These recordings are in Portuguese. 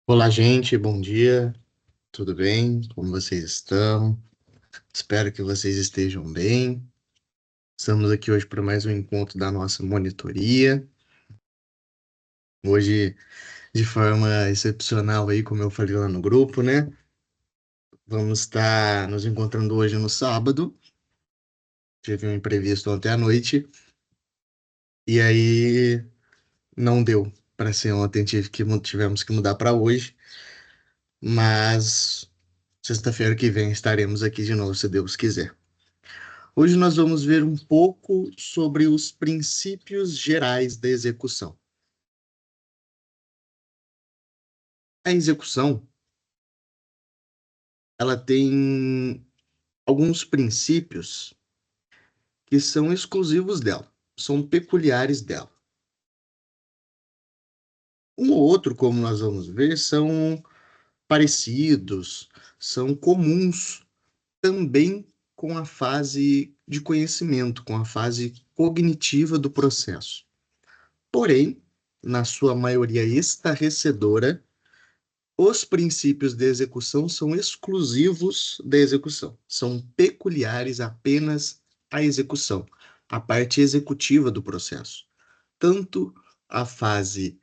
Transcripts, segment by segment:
Olá, gente, bom dia, tudo bem? Como vocês estão? Espero que vocês estejam bem. Estamos aqui hoje para mais um encontro da nossa monitoria. Hoje, de forma excepcional, aí, como eu falei lá no grupo, né? Vamos estar nos encontrando hoje no sábado. Tive um imprevisto ontem à noite e aí não deu para ser ontem, tivemos que mudar para hoje, mas sexta-feira que vem estaremos aqui de novo, se Deus quiser. Hoje nós vamos ver um pouco sobre os princípios gerais da execução. A execução, ela tem alguns princípios que são exclusivos dela, são peculiares dela. Um ou outro, como nós vamos ver, são parecidos, são comuns também com a fase de conhecimento, com a fase cognitiva do processo. Porém, na sua maioria estarrecedora, os princípios de execução são exclusivos da execução, são peculiares apenas à execução, à parte executiva do processo, tanto à fase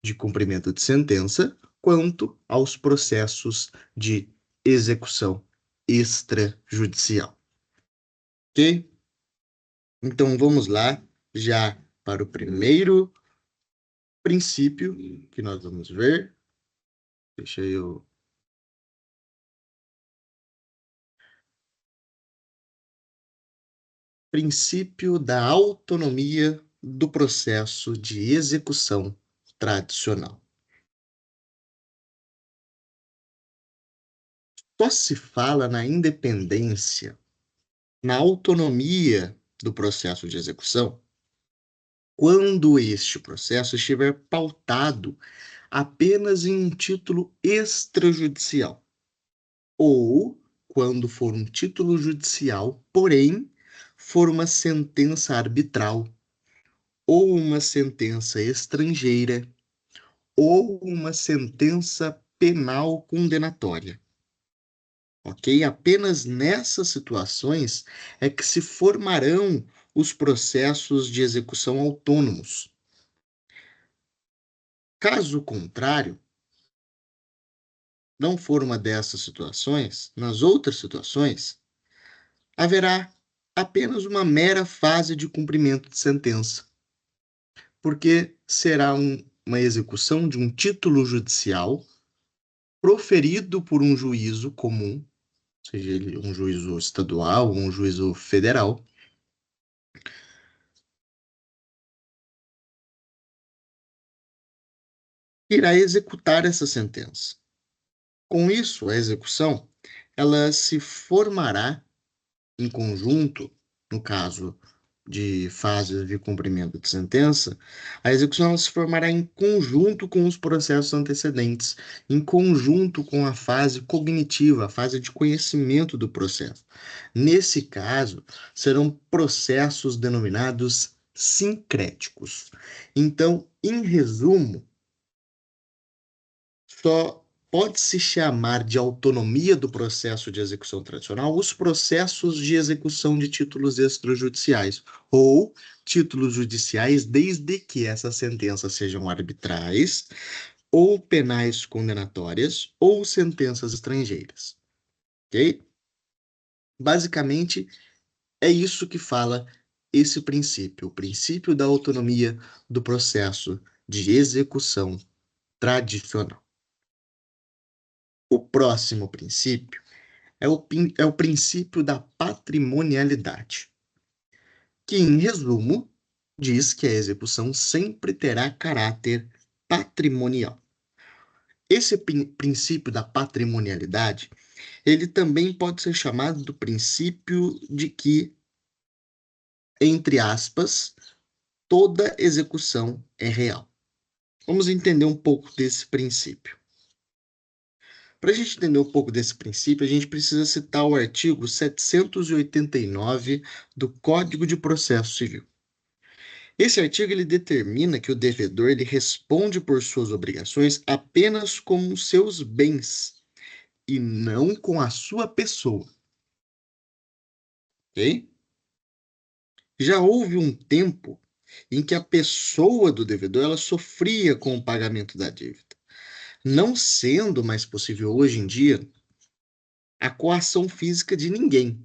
de cumprimento de sentença, quanto aos processos de execução extrajudicial. Ok? Então vamos lá, já para o primeiro princípio que nós vamos ver. Deixa eu princípio da autonomia do processo de execução tradicional. Só se fala na independência, na autonomia do processo de execução, quando este processo estiver pautado apenas em um título extrajudicial, ou quando for um título judicial, porém for uma sentença arbitral, ou uma sentença estrangeira, ou uma sentença penal condenatória. Ok? Apenas nessas situações é que se formarão os processos de execução autônomos. Caso contrário, não for uma dessas situações, nas outras situações, haverá apenas uma mera fase de cumprimento de sentença, porque será uma execução de um título judicial proferido por um juízo comum, seja ele um juízo estadual ou um juízo federal, irá executar essa sentença. Com isso, a execução ela se formará em conjunto, no caso de fases de cumprimento de sentença, a execução ela se formará em conjunto com os processos antecedentes, em conjunto com a fase cognitiva, a fase de conhecimento do processo. Nesse caso, serão processos denominados sincréticos. Então, em resumo, só pode-se chamar de autonomia do processo de execução tradicional os processos de execução de títulos extrajudiciais ou títulos judiciais, desde que essas sentenças sejam arbitrais ou penais condenatórias ou sentenças estrangeiras, ok? Basicamente, é isso que fala esse princípio, o princípio da autonomia do processo de execução tradicional. O próximo princípio é o princípio da patrimonialidade, que, em resumo, diz que a execução sempre terá caráter patrimonial. Esse princípio da patrimonialidade, ele também pode ser chamado do princípio de que, entre aspas, toda execução é real. Vamos entender um pouco desse princípio. Para a gente entender um pouco desse princípio, a gente precisa citar o artigo 789 do Código de Processo Civil. Esse artigo ele determina que o devedor ele responde por suas obrigações apenas com os seus bens e não com a sua pessoa, ok? Já houve um tempo em que a pessoa do devedor ela sofria com o pagamento da dívida, não sendo mais possível hoje em dia a coação física de ninguém,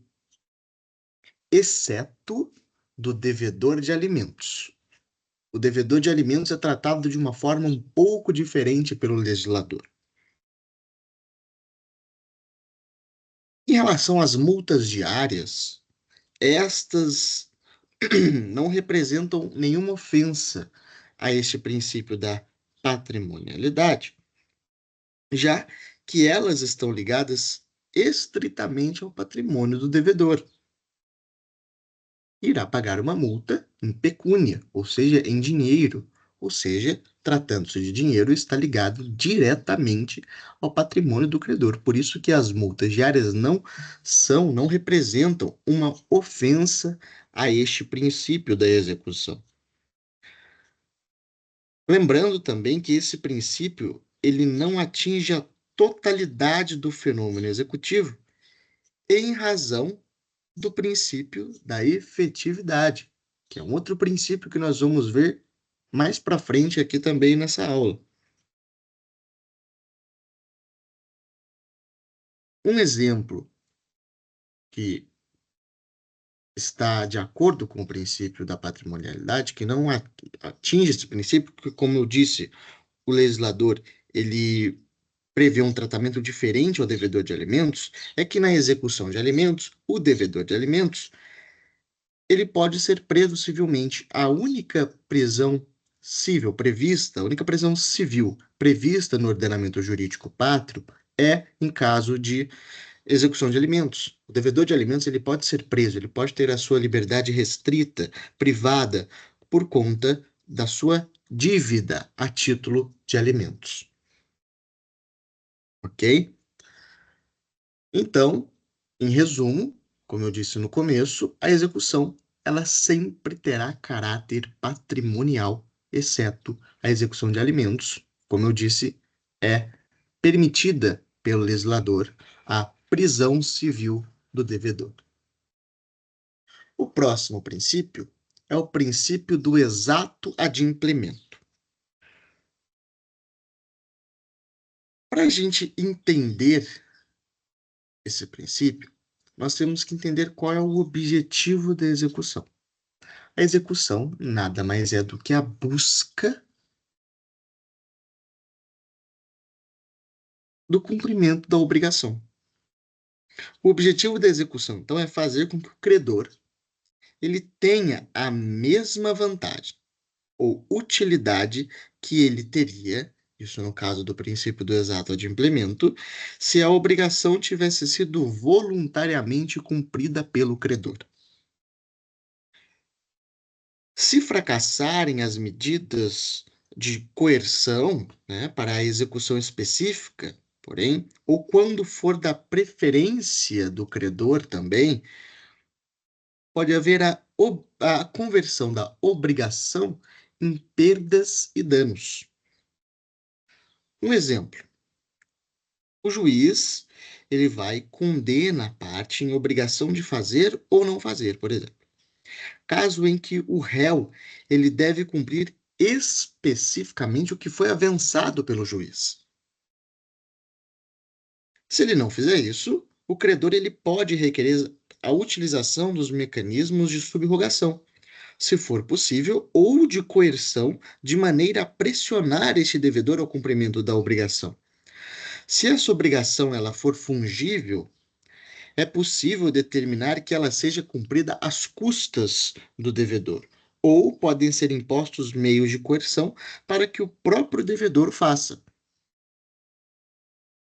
exceto do devedor de alimentos. O devedor de alimentos é tratado de uma forma um pouco diferente pelo legislador. Em relação às multas diárias, estas não representam nenhuma ofensa a este princípio da patrimonialidade, já que elas estão ligadas estritamente ao patrimônio do devedor. Irá pagar uma multa em pecúnia, ou seja, em dinheiro, ou seja, tratando-se de dinheiro, está ligado diretamente ao patrimônio do credor. Por isso que as multas diárias não representam uma ofensa a este princípio da execução. Lembrando também que esse princípio ele não atinge a totalidade do fenômeno executivo em razão do princípio da efetividade, que é um outro princípio que nós vamos ver mais para frente aqui também nessa aula. Um exemplo que está de acordo com o princípio da patrimonialidade, que não atinge esse princípio, porque, como eu disse, o legislador ele prevê um tratamento diferente ao devedor de alimentos, é que na execução de alimentos, o devedor de alimentos ele pode ser preso civilmente. A única prisão civil prevista, a única prisão civil prevista no ordenamento jurídico pátrio é em caso de execução de alimentos. O devedor de alimentos ele pode ser preso, ele pode ter a sua liberdade restrita, privada, por conta da sua dívida a título de alimentos. Ok? Então, em resumo, como eu disse no começo, a execução ela sempre terá caráter patrimonial, exceto a execução de alimentos. Como eu disse, é permitida pelo legislador a prisão civil do devedor. O próximo princípio é o princípio do exato adimplemento. Para a gente entender esse princípio, nós temos que entender qual é o objetivo da execução. A execução nada mais é do que a busca do cumprimento da obrigação. O objetivo da execução, então, é fazer com que o credor ele tenha a mesma vantagem ou utilidade que ele teria, isso no caso do princípio do exato adimplemento, se a obrigação tivesse sido voluntariamente cumprida pelo credor. Se fracassarem as medidas de coerção, né, para a execução específica, porém, ou quando for da preferência do credor também, pode haver a conversão da obrigação em perdas e danos. Um exemplo, o juiz ele vai condenar a parte em obrigação de fazer ou não fazer, por exemplo. Caso em que o réu ele deve cumprir especificamente o que foi avançado pelo juiz. Se ele não fizer isso, o credor ele pode requerer a utilização dos mecanismos de subrogação, se for possível, ou de coerção, de maneira a pressionar este devedor ao cumprimento da obrigação. Se essa obrigação ela for fungível, é possível determinar que ela seja cumprida às custas do devedor, ou podem ser impostos meios de coerção para que o próprio devedor faça.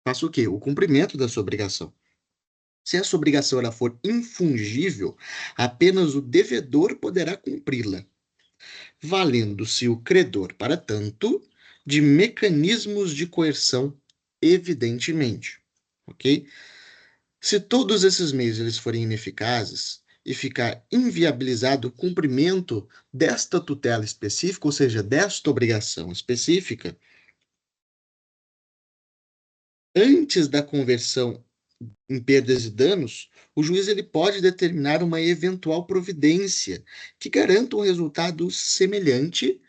Faça o quê? O cumprimento da sua obrigação. Se essa obrigação ela for infungível, apenas o devedor poderá cumpri-la, valendo-se o credor, para tanto, de mecanismos de coerção, evidentemente, ok? Se todos esses meios eles forem ineficazes, e ficar inviabilizado o cumprimento desta tutela específica, ou seja, desta obrigação específica, antes da conversão em perdas e danos, o juiz ele pode determinar uma eventual providência que garanta um resultado semelhante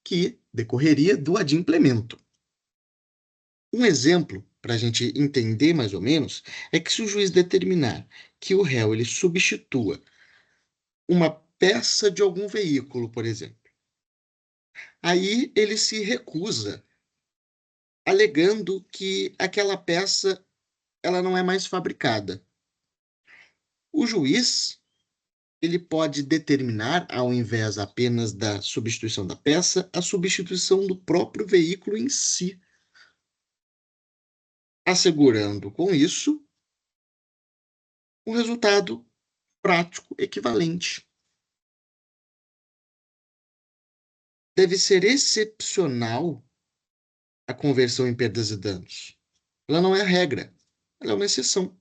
que decorreria do adimplemento. Um exemplo, para a gente entender mais ou menos, é que se o juiz determinar que o réu ele substitua uma peça de algum veículo, por exemplo, aí ele se recusa, alegando que aquela peça ela não é mais fabricada. O juiz ele pode determinar, ao invés apenas da substituição da peça, a substituição do próprio veículo em si, assegurando com isso um resultado prático equivalente. Deve ser excepcional a conversão em perdas e danos. Ela não é a regra, ela é uma exceção.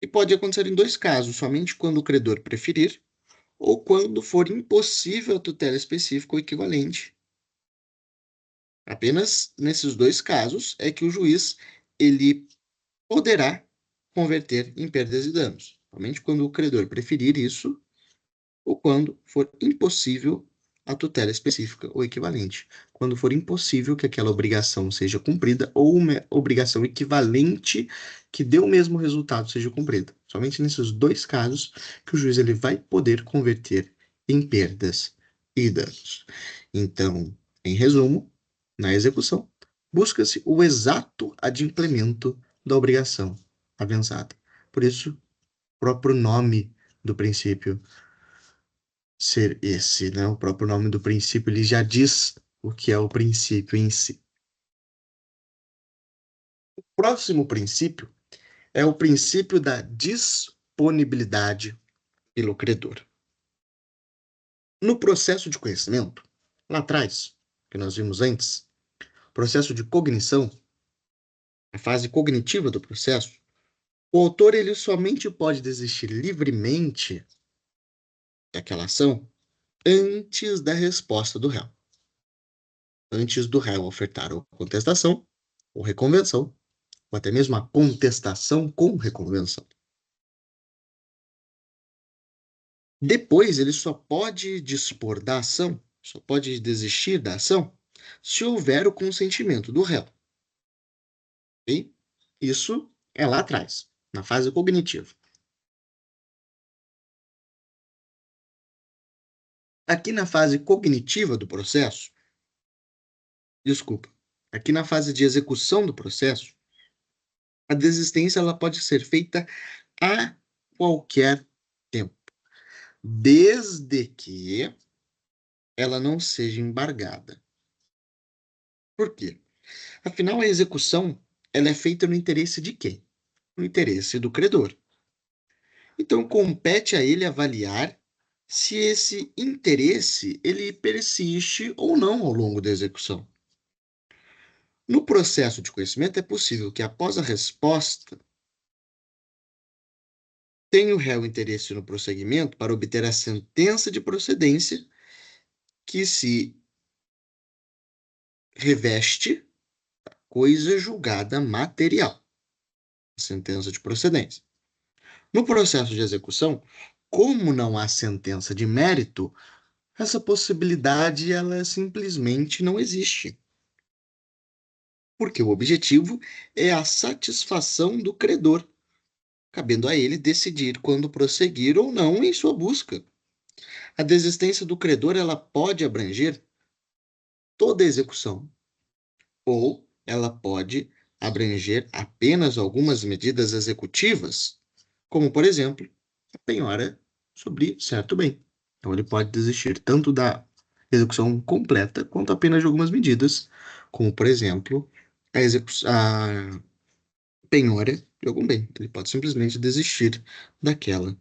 E pode acontecer em dois casos, somente quando o credor preferir ou quando for impossível a tutela específica ou equivalente. Apenas nesses dois casos é que o juiz ele poderá converter em perdas e danos, somente quando o credor preferir isso ou quando for impossível a tutela específica ou equivalente, quando for impossível que aquela obrigação seja cumprida ou uma obrigação equivalente que dê o mesmo resultado seja cumprida. Somente nesses dois casos que o juiz ele vai poder converter em perdas e danos. Então, em resumo, na execução, busca-se o exato adimplemento da obrigação avançada. Por isso, o próprio nome do princípio ser esse, né? O próprio nome do princípio ele já diz o que é o princípio em si. O próximo princípio é o princípio da disponibilidade pelo credor. No processo de conhecimento, lá atrás, que nós vimos antes, o processo de cognição, a fase cognitiva do processo, o autor ele somente pode desistir livremente daquela ação antes da resposta do réu. Antes do réu ofertar a contestação ou reconvenção, ou até mesmo a contestação com reconvenção. Depois, ele só pode dispor da ação, só pode desistir da ação, se houver o consentimento do réu. Okay? Isso é lá atrás, na fase cognitiva. Aqui na fase cognitiva do processo, desculpa, aqui na fase de execução do processo, a desistência ela pode ser feita a qualquer tempo, desde que ela não seja embargada. Por quê? Afinal, a execução ela é feita no interesse de quem? No interesse do credor. Então, compete a ele avaliar se esse interesse ele persiste ou não ao longo da execução. No processo de conhecimento, é possível que, após a resposta, tenha o réu interesse no prosseguimento para obter a sentença de procedência que se reveste coisa julgada material, sentença de procedência. No processo de execução, como não há sentença de mérito, essa possibilidade ela simplesmente não existe. Porque o objetivo é a satisfação do credor, cabendo a ele decidir quando prosseguir ou não em sua busca. A desistência do credor ela pode abranger toda a execução, ou ela pode abranger apenas algumas medidas executivas, como, por exemplo, a penhora sobre certo bem. Então, ele pode desistir tanto da execução completa quanto apenas de algumas medidas, como, por exemplo, a penhora de algum bem. Ele pode simplesmente desistir daquela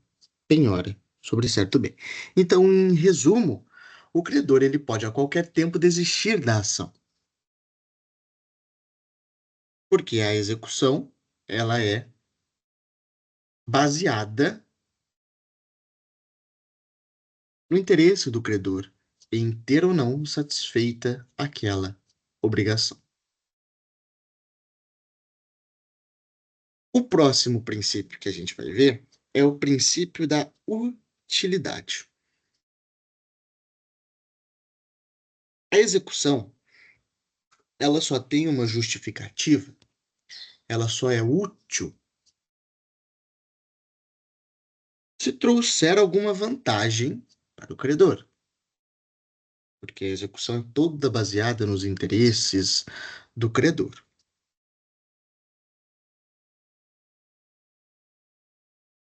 penhora sobre certo bem. Então, em resumo, o credor ele pode a qualquer tempo desistir da ação, porque a execução ela é baseada no interesse do credor em ter ou não satisfeita aquela obrigação. O próximo princípio que a gente vai ver é o princípio da utilidade. A execução, ela só tem uma justificativa, ela só é útil se trouxer alguma vantagem para o credor, porque a execução é toda baseada nos interesses do credor.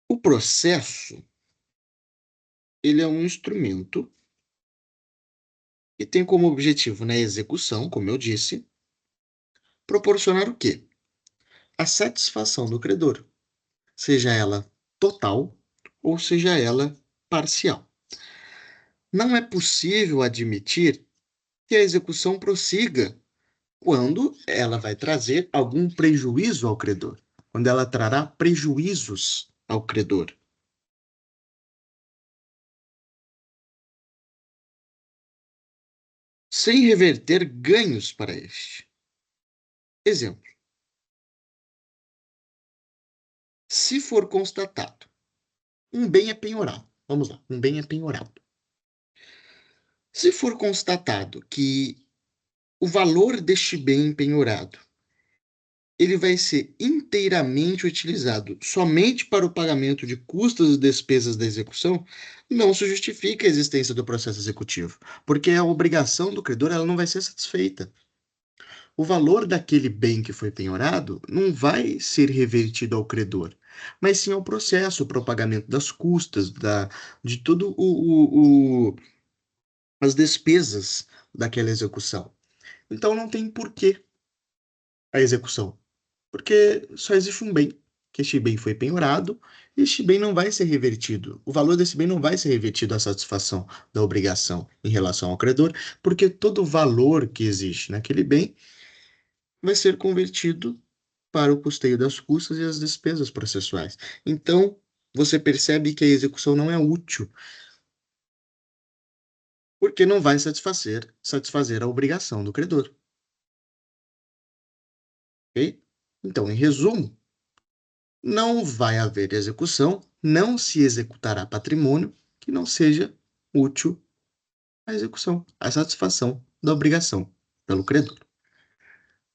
O processo, ele é um instrumento que tem como objetivo na execução, como eu disse, proporcionar o quê? A satisfação do credor, seja ela total ou seja ela parcial. Não é possível admitir que a execução prossiga quando ela vai trazer algum prejuízo ao credor, quando ela trará prejuízos ao credor. Sem reverter ganhos para este. Exemplo: se for constatado um bem é penhorado, vamos lá, um bem é penhorado. Se for constatado que o valor deste bem penhorado ele vai ser inteiramente utilizado somente para o pagamento de custos e despesas da execução, não se justifica a existência do processo executivo, porque a obrigação do credor ela não vai ser satisfeita. O valor daquele bem que foi penhorado não vai ser revertido ao credor, mas sim ao processo, para o pagamento das custas, de tudo as despesas daquela execução. Então não tem porquê a execução, porque só existe um bem, que este bem foi penhorado, e este bem não vai ser revertido. O valor desse bem não vai ser revertido à satisfação da obrigação em relação ao credor, porque todo o valor que existe naquele bem vai ser convertido para o custeio das custas e as despesas processuais. Então, você percebe que a execução não é útil, porque não vai satisfazer a obrigação do credor. Ok? Então, em resumo, não vai haver execução, não se executará patrimônio que não seja útil à execução, à satisfação da obrigação pelo credor.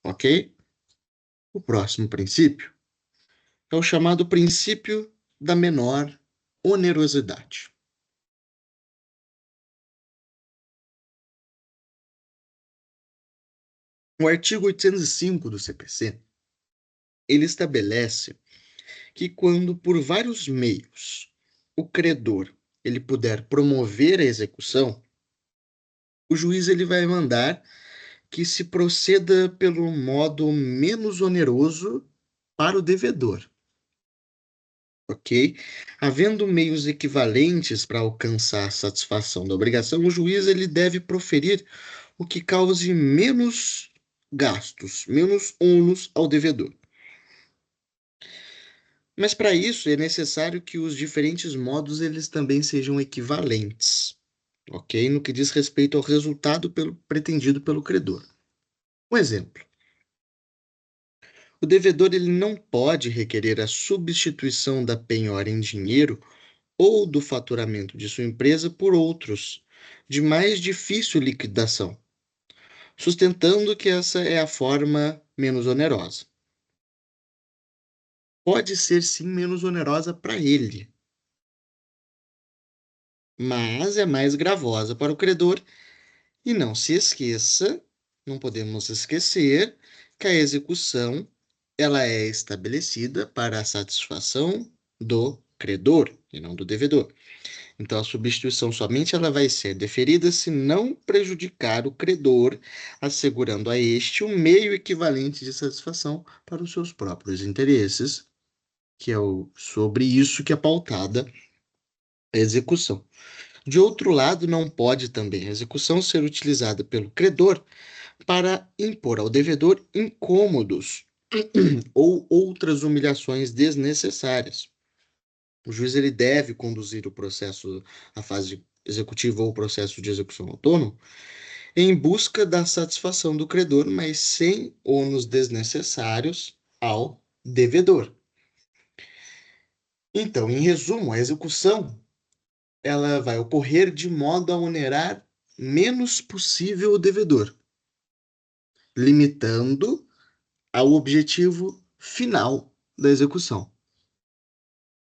Ok? O próximo princípio é o chamado princípio da menor onerosidade. O artigo 805 do CPC, ele estabelece que quando por vários meios o credor ele puder promover a execução, o juiz ele vai mandar que se proceda pelo modo menos oneroso para o devedor, ok? Havendo meios equivalentes para alcançar a satisfação da obrigação, o juiz ele deve proferir o que cause menos gastos, menos ônus ao devedor. Mas para isso é necessário que os diferentes modos eles também sejam equivalentes, ok? No que diz respeito ao resultado pretendido pelo credor. Um exemplo: o devedor ele não pode requerer a substituição da penhora em dinheiro ou do faturamento de sua empresa por outros, de mais difícil liquidação, sustentando que essa é a forma menos onerosa. Pode ser sim menos onerosa para ele, mas é mais gravosa para o credor. E não se esqueça, não podemos esquecer que a execução ela é estabelecida para a satisfação do credor e não do devedor. Então, a substituição somente ela vai ser deferida se não prejudicar o credor, assegurando a este um meio equivalente de satisfação para os seus próprios interesses, que é sobre isso que é pautada a execução. De outro lado, não pode também a execução ser utilizada pelo credor para impor ao devedor incômodos ou outras humilhações desnecessárias. O juiz ele deve conduzir o processo, a fase executiva ou o processo de execução autônomo, em busca da satisfação do credor, mas sem ônus desnecessários ao devedor. Então, em resumo, a execução ela vai ocorrer de modo a onerar menos possível o devedor, limitando ao objetivo final da execução,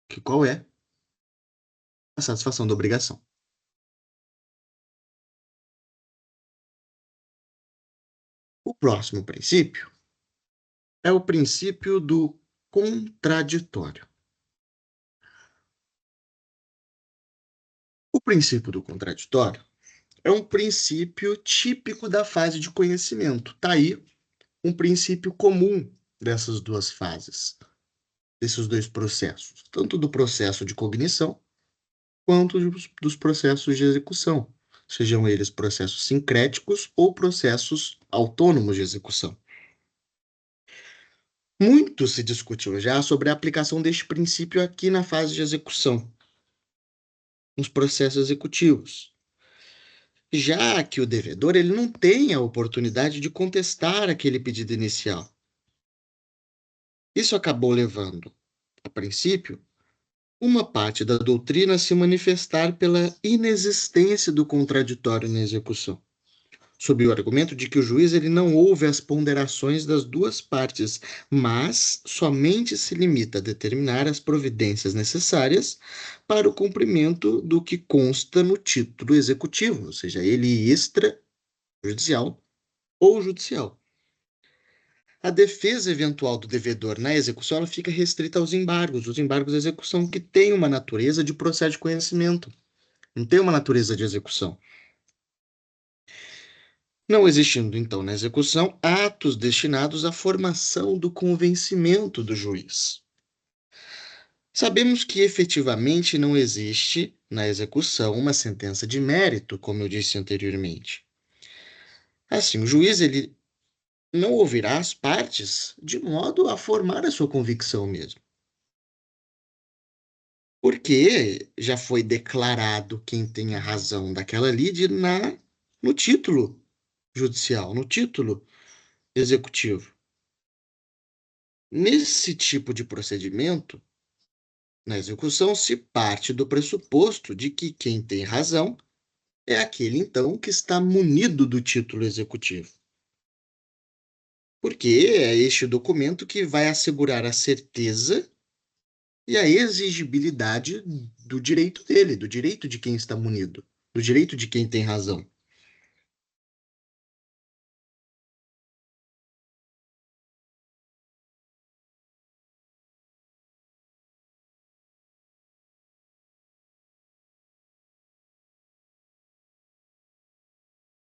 que qual é? A satisfação da obrigação. O próximo princípio é o princípio do contraditório. O princípio do contraditório é um princípio típico da fase de conhecimento. Está aí um princípio comum dessas duas fases, desses dois processos, tanto do processo de cognição quanto dos processos de execução, sejam eles processos sincréticos ou processos autônomos de execução. Muito se discutiu já sobre a aplicação deste princípio aqui na fase de execução, nos processos executivos, já que o devedor ele não tem a oportunidade de contestar aquele pedido inicial. Isso acabou levando, a princípio, uma parte da doutrina a se manifestar pela inexistência do contraditório na execução, sob o argumento de que o juiz ele não ouve as ponderações das duas partes, mas somente se limita a determinar as providências necessárias para o cumprimento do que consta no título executivo, ou seja, ele extrajudicial ou judicial. A defesa eventual do devedor na execução ela fica restrita aos embargos, os embargos de execução que têm uma natureza de processo de conhecimento, não tem uma natureza de execução. Não existindo, então, na execução, atos destinados à formação do convencimento do juiz. Sabemos que efetivamente não existe na execução uma sentença de mérito, como eu disse anteriormente. Assim, o juiz ele não ouvirá as partes de modo a formar a sua convicção mesmo. Porque já foi declarado quem tem a razão daquela lide no título judicial, no título executivo. Nesse tipo de procedimento, na execução, se parte do pressuposto de que quem tem razão é aquele, então, que está munido do título executivo. Porque é este documento que vai assegurar a certeza e a exigibilidade do direito dele, do direito de quem está munido, do direito de quem tem razão.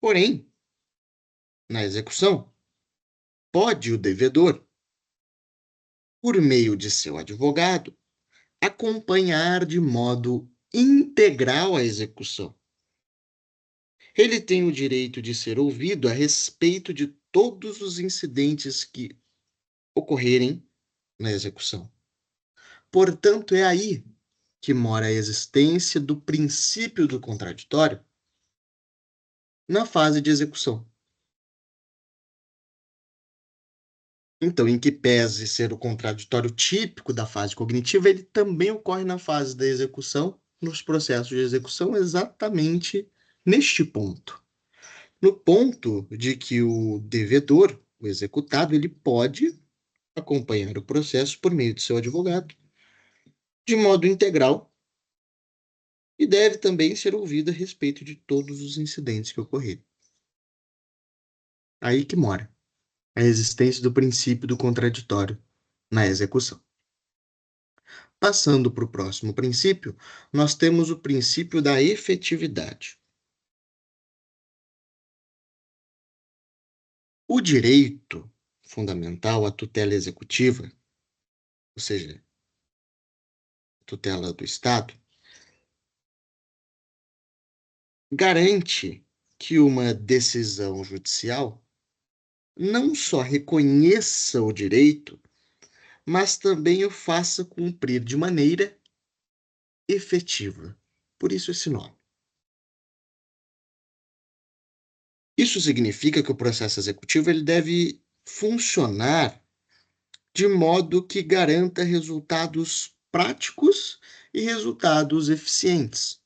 Porém, na execução, pode o devedor, por meio de seu advogado, acompanhar de modo integral a execução. Ele tem o direito de ser ouvido a respeito de todos os incidentes que ocorrerem na execução. Portanto, é aí que mora a existência do princípio do contraditório na fase de execução. Então, em que pese ser o contraditório típico da fase cognitiva, ele também ocorre na fase da execução, nos processos de execução, exatamente neste ponto. No ponto de que o devedor, o executado, ele pode acompanhar o processo por meio de seu advogado, de modo integral, e deve também ser ouvido a respeito de todos os incidentes que ocorrerem. Aí que mora a existência do princípio do contraditório na execução. Passando para o próximo princípio, nós temos o princípio da efetividade. O direito fundamental à tutela executiva, ou seja, tutela do Estado, garante que uma decisão judicial não só reconheça o direito, mas também o faça cumprir de maneira efetiva. Por isso esse nome. Isso significa que o processo executivo ele deve funcionar de modo que garanta resultados práticos e resultados eficientes.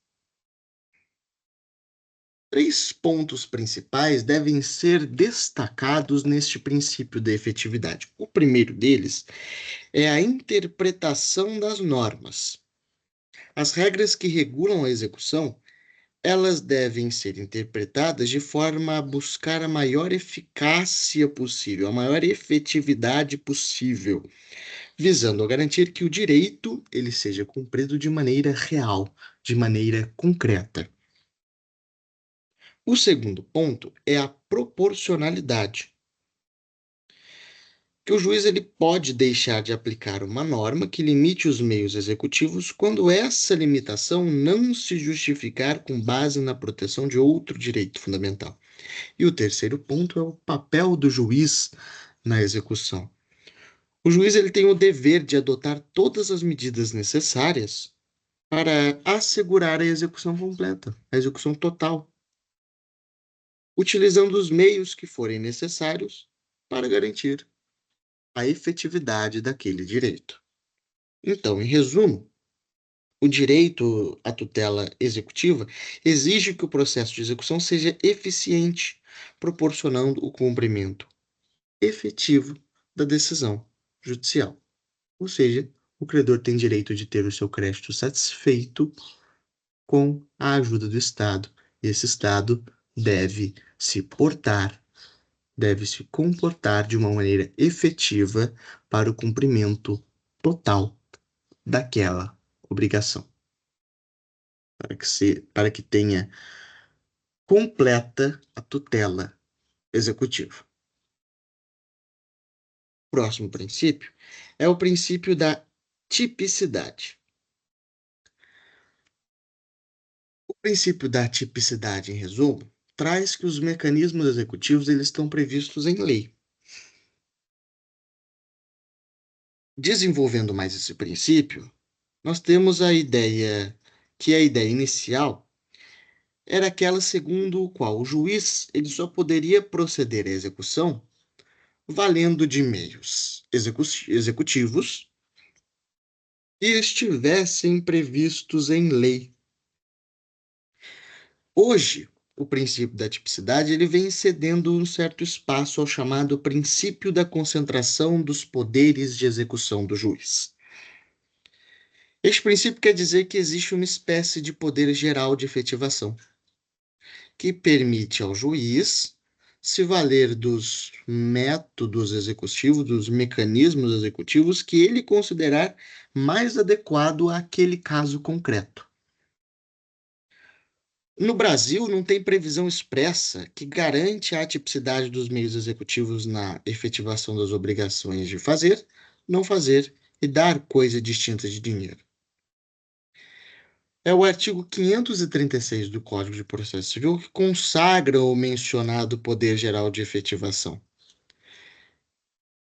Três pontos principais devem ser destacados neste princípio da efetividade. O primeiro deles é a interpretação das normas. As regras que regulam a execução, elas devem ser interpretadas de forma a buscar a maior eficácia possível, a maior efetividade possível, visando a garantir que o direito ele seja cumprido de maneira real, de maneira concreta. O segundo ponto é a proporcionalidade, que o juiz ele pode deixar de aplicar uma norma que limite os meios executivos quando essa limitação não se justificar com base na proteção de outro direito fundamental. E o terceiro ponto é o papel do juiz na execução. O juiz ele tem o dever de adotar todas as medidas necessárias para assegurar a execução completa, a execução total, utilizando os meios que forem necessários para garantir a efetividade daquele direito. Então, em resumo, o direito à tutela executiva exige que o processo de execução seja eficiente, proporcionando o cumprimento efetivo da decisão judicial. Ou seja, o credor tem direito de ter o seu crédito satisfeito com a ajuda do Estado. E esse Estado deve se portar, deve se comportar de uma maneira efetiva para o cumprimento total daquela obrigação, para que tenha completa a tutela executiva. O próximo princípio é o princípio da tipicidade. O princípio da tipicidade, em resumo, traz que os mecanismos executivos eles estão previstos em lei. Desenvolvendo mais esse princípio, nós temos a ideia que a ideia inicial era aquela segundo o qual o juiz ele só poderia proceder à execução valendo de meios executivos que estivessem previstos em lei. Hoje, o princípio da tipicidade ele vem cedendo um certo espaço ao chamado princípio da concentração dos poderes de execução do juiz. Este princípio quer dizer que existe uma espécie de poder geral de efetivação, que permite ao juiz se valer dos métodos executivos, dos mecanismos executivos que ele considerar mais adequado àquele caso concreto. No Brasil, não tem previsão expressa que garante a atipicidade dos meios executivos na efetivação das obrigações de fazer, não fazer e dar coisa distinta de dinheiro. É o artigo 536 do Código de Processo Civil que consagra o mencionado poder geral de efetivação.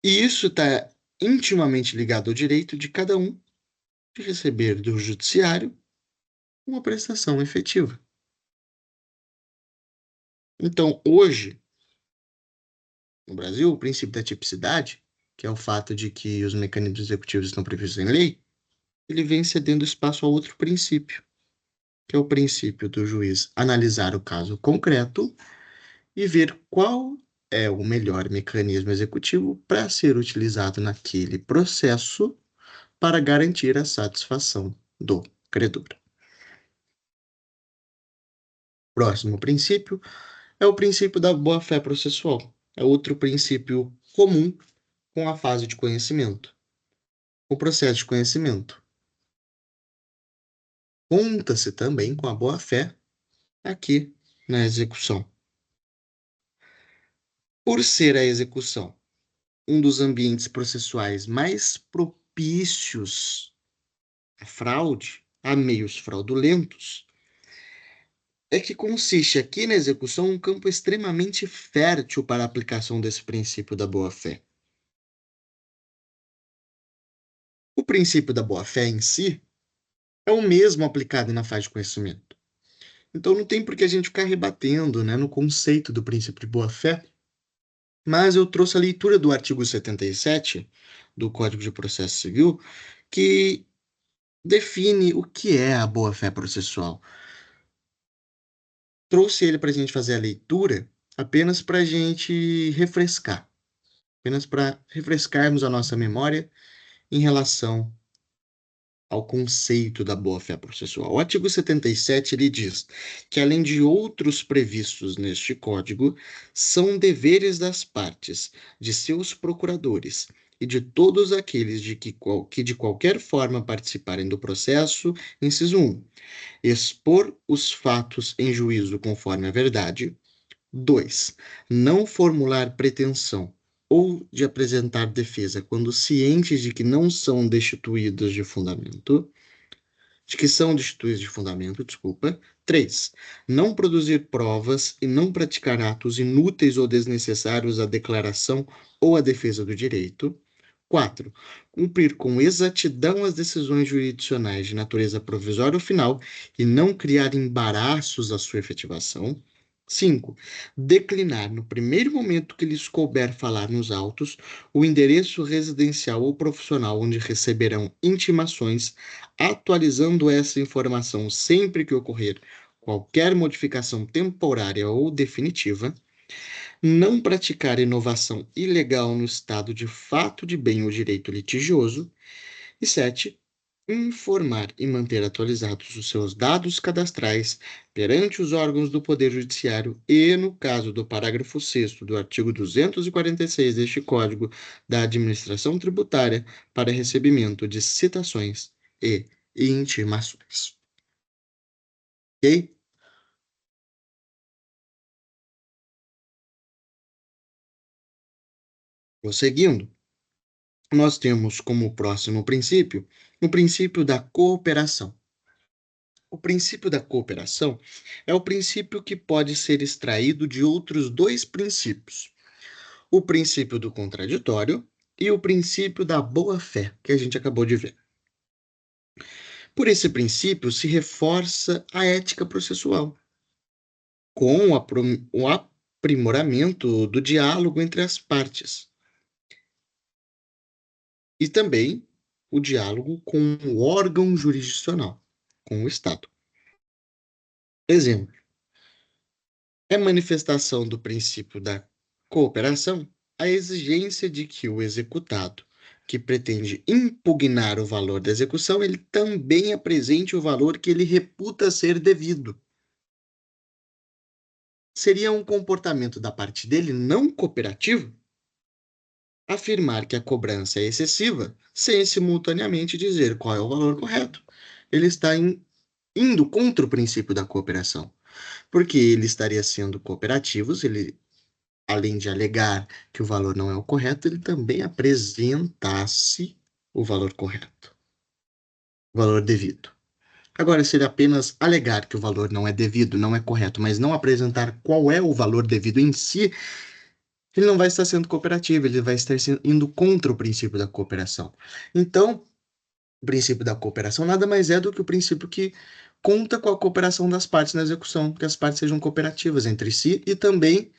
E isso está intimamente ligado ao direito de cada um de receber do judiciário uma prestação efetiva. Então, hoje, no Brasil, o princípio da tipicidade, que é o fato de que os mecanismos executivos estão previstos em lei, ele vem cedendo espaço a outro princípio, que é o princípio do juiz analisar o caso concreto e ver qual é o melhor mecanismo executivo para ser utilizado naquele processo para garantir a satisfação do credor. Próximo princípio é o princípio da boa-fé processual. É outro princípio comum com a fase de conhecimento. O processo de conhecimento conta-se também com a boa-fé aqui na execução. Por ser a execução um dos ambientes processuais mais propícios à fraude, a meios fraudulentos, é que consiste aqui na execução um campo extremamente fértil para a aplicação desse princípio da boa-fé. O princípio da boa-fé em si é o mesmo aplicado na fase de conhecimento. Então não tem por que a gente ficar rebatendo, né, no conceito do princípio de boa-fé, mas eu trouxe a leitura do artigo 77 do Código de Processo Civil, que define o que é a boa-fé processual. Trouxe ele para a gente fazer a leitura apenas para a gente refrescar, apenas para refrescarmos a nossa memória em relação ao conceito da boa-fé processual. O artigo 77 ele diz que, além de outros previstos neste Código, são deveres das partes, de seus procuradores e de todos aqueles que de qualquer forma participarem do processo, inciso 1, expor os fatos em juízo conforme a verdade. 2. Não formular pretensão ou de apresentar defesa quando cientes de que não são destituídos de fundamento, de que são destituídos de fundamento, desculpa. 3. Não produzir provas e não praticar atos inúteis ou desnecessários à declaração ou à defesa do direito. 4. Cumprir com exatidão as decisões jurisdicionais de natureza provisória ou final e não criar embaraços à sua efetivação. 5. Declinar, no primeiro momento que lhes couber falar nos autos, o endereço residencial ou profissional onde receberão intimações, atualizando essa informação sempre que ocorrer qualquer modificação temporária ou definitiva. Não praticar inovação ilegal no estado de fato de bem ou direito litigioso. E 7. Informar e manter atualizados os seus dados cadastrais perante os órgãos do Poder Judiciário e, no caso do parágrafo 6º do artigo 246 deste Código da Administração Tributária, para recebimento de citações e intimações. Ok? Prosseguindo, nós temos como próximo princípio o princípio da cooperação. O princípio da cooperação é o princípio que pode ser extraído de outros dois princípios: o princípio do contraditório e o princípio da boa-fé, que a gente acabou de ver. Por esse princípio se reforça a ética processual, com o aprimoramento do diálogo entre as partes e também o diálogo com o órgão jurisdicional, com o Estado. Exemplo: é manifestação do princípio da cooperação a exigência de que o executado, que pretende impugnar o valor da execução, ele também apresente o valor que ele reputa ser devido. Seria um comportamento da parte dele não cooperativo afirmar que a cobrança é excessiva sem simultaneamente dizer qual é o valor correto. Ele está indo contra o princípio da cooperação, porque ele estaria sendo cooperativo, ele, além de alegar que o valor não é o correto, ele também apresentasse o valor correto, o valor devido. Agora, se ele apenas alegar que o valor não é devido, não é correto, mas não apresentar qual é o valor devido em si, ele não vai estar sendo cooperativo, ele vai estar indo contra o princípio da cooperação. Então, o princípio da cooperação nada mais é do que o princípio que conta com a cooperação das partes na execução, que as partes sejam cooperativas entre si e também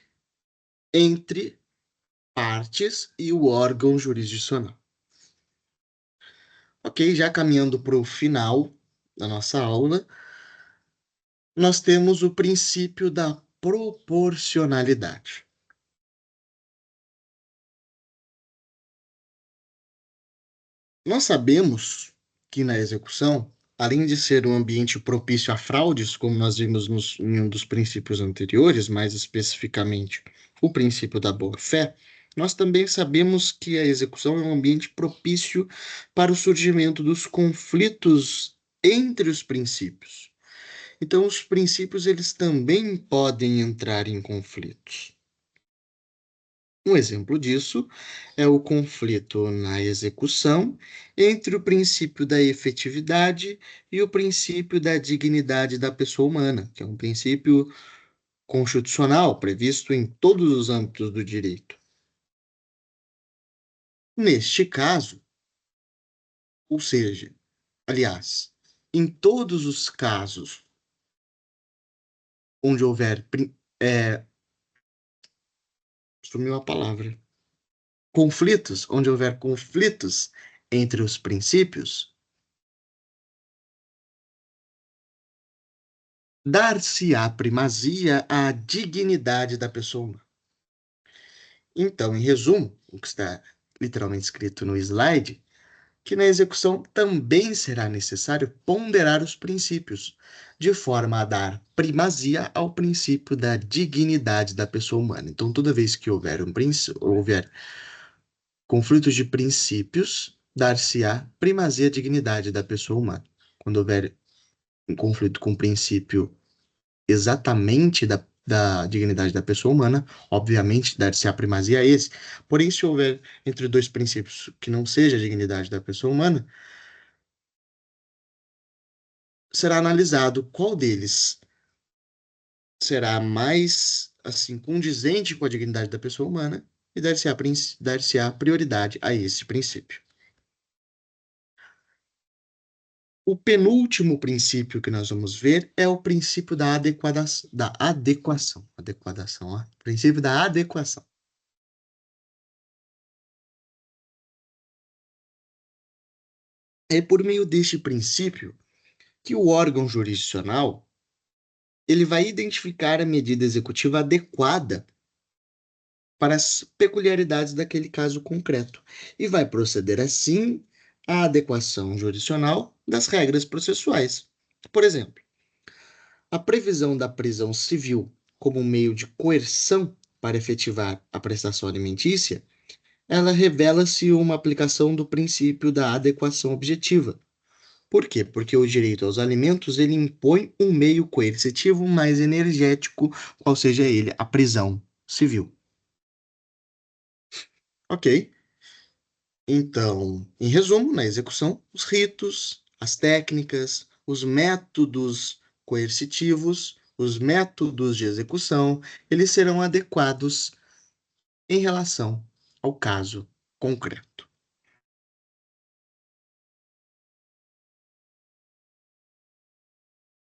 entre partes e o órgão jurisdicional. Ok, já caminhando para o final da nossa aula, nós temos o princípio da proporcionalidade. Nós sabemos que na execução, além de ser um ambiente propício a fraudes, como nós vimos em um dos princípios anteriores, mais especificamente o princípio da boa-fé, nós também sabemos que a execução é um ambiente propício para o surgimento dos conflitos entre os princípios. Então, os princípios eles também podem entrar em conflitos. Um exemplo disso é o conflito na execução entre o princípio da efetividade e o princípio da dignidade da pessoa humana, que é um princípio constitucional previsto em todos os âmbitos do direito. Neste caso, ou seja, aliás, em todos os casos onde houver, sumiu a palavra, conflitos, onde houver conflitos entre os princípios, dar-se-á primazia à dignidade da pessoa humana. Então, em resumo, o que está literalmente escrito no slide, que na execução também será necessário ponderar os princípios, de forma a dar primazia ao princípio da dignidade da pessoa humana. Então, toda vez que houver conflitos de princípios, dar-se-á primazia à dignidade da pessoa humana. Quando houver um conflito com o princípio exatamente da dignidade da pessoa humana, obviamente dar-se-á primazia a esse. Porém, se houver entre dois princípios que não seja a dignidade da pessoa humana, será analisado qual deles será mais assim condizente com a dignidade da pessoa humana e dar-se-á prioridade a esse princípio. O penúltimo princípio que nós vamos ver é o princípio da adequação. Adequação, ó. Princípio da adequação. É por meio deste princípio que o órgão jurisdicional ele vai identificar a medida executiva adequada para as peculiaridades daquele caso concreto e vai proceder assim à adequação jurisdicional das regras processuais. Por exemplo, a previsão da prisão civil como meio de coerção para efetivar a prestação alimentícia, ela revela-se uma aplicação do princípio da adequação objetiva. Por quê? Porque o direito aos alimentos ele impõe um meio coercitivo mais energético, qual seja ele a prisão civil. Ok? Então, em resumo, na execução, os ritos, as técnicas, os métodos coercitivos, os métodos de execução, eles serão adequados em relação ao caso concreto.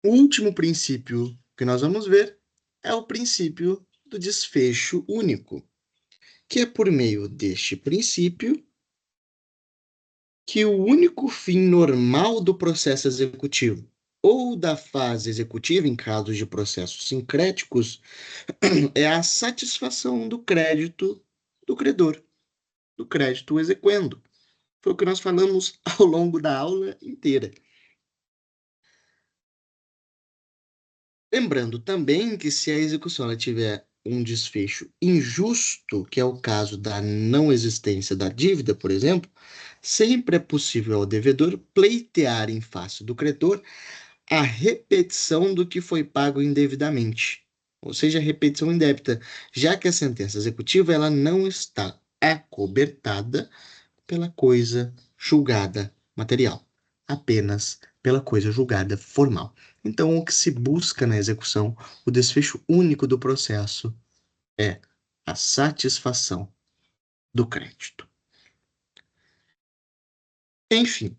O último princípio que nós vamos ver é o princípio do desfecho único, que é por meio deste princípio que o único fim normal do processo executivo ou da fase executiva, em casos de processos sincréticos, é a satisfação do crédito do credor, do crédito exequendo. Foi o que nós falamos ao longo da aula inteira. Lembrando também que se a execução ela tiver um desfecho injusto, que é o caso da não existência da dívida, por exemplo, sempre é possível ao devedor pleitear em face do credor a repetição do que foi pago indevidamente, ou seja, a repetição indébita, já que a sentença executiva ela não está acobertada pela coisa julgada material, apenas pela coisa julgada formal. Então, o que se busca na execução, o desfecho único do processo, é a satisfação do crédito. Enfim,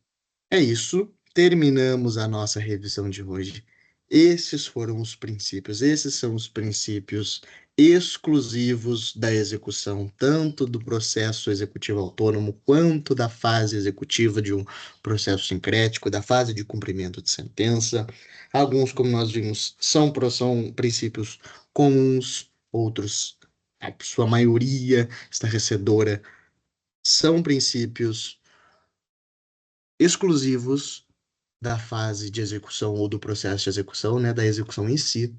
é isso. Terminamos a nossa revisão de hoje. Esses foram os princípios, esses são os princípios exclusivos da execução, tanto do processo executivo autônomo, quanto da fase executiva de um processo sincrético, da fase de cumprimento de sentença. Alguns, como nós vimos, são princípios comuns, outros, a sua maioria estarrecedora, são princípios exclusivos da fase de execução ou do processo de execução, né, da execução em si.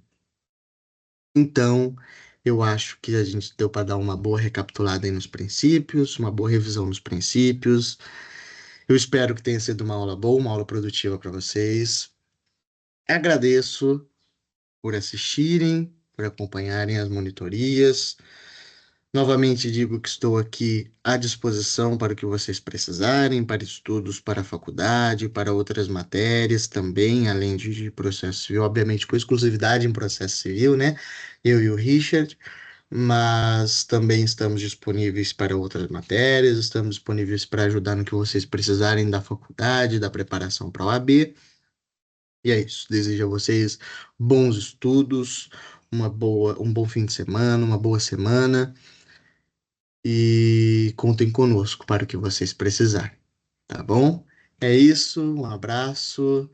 Então, eu acho que a gente deu para dar uma boa recapitulada aí nos princípios, uma boa revisão nos princípios. Eu espero que tenha sido uma aula boa, uma aula produtiva para vocês. Agradeço por assistirem, por acompanharem as monitorias. Novamente digo que estou aqui à disposição para o que vocês precisarem, para estudos para a faculdade, para outras matérias também, além de processo civil, obviamente com exclusividade em processo civil, né? Eu e o Richard, mas também estamos disponíveis para outras matérias, estamos disponíveis para ajudar no que vocês precisarem da faculdade, da preparação para a OAB. E é isso. Desejo a vocês bons estudos, um bom fim de semana, uma boa semana e contem conosco para o que vocês precisarem, tá bom? É isso, um abraço,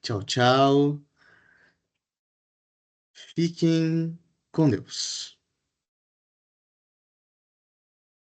tchau, tchau. Fiquem com Deus.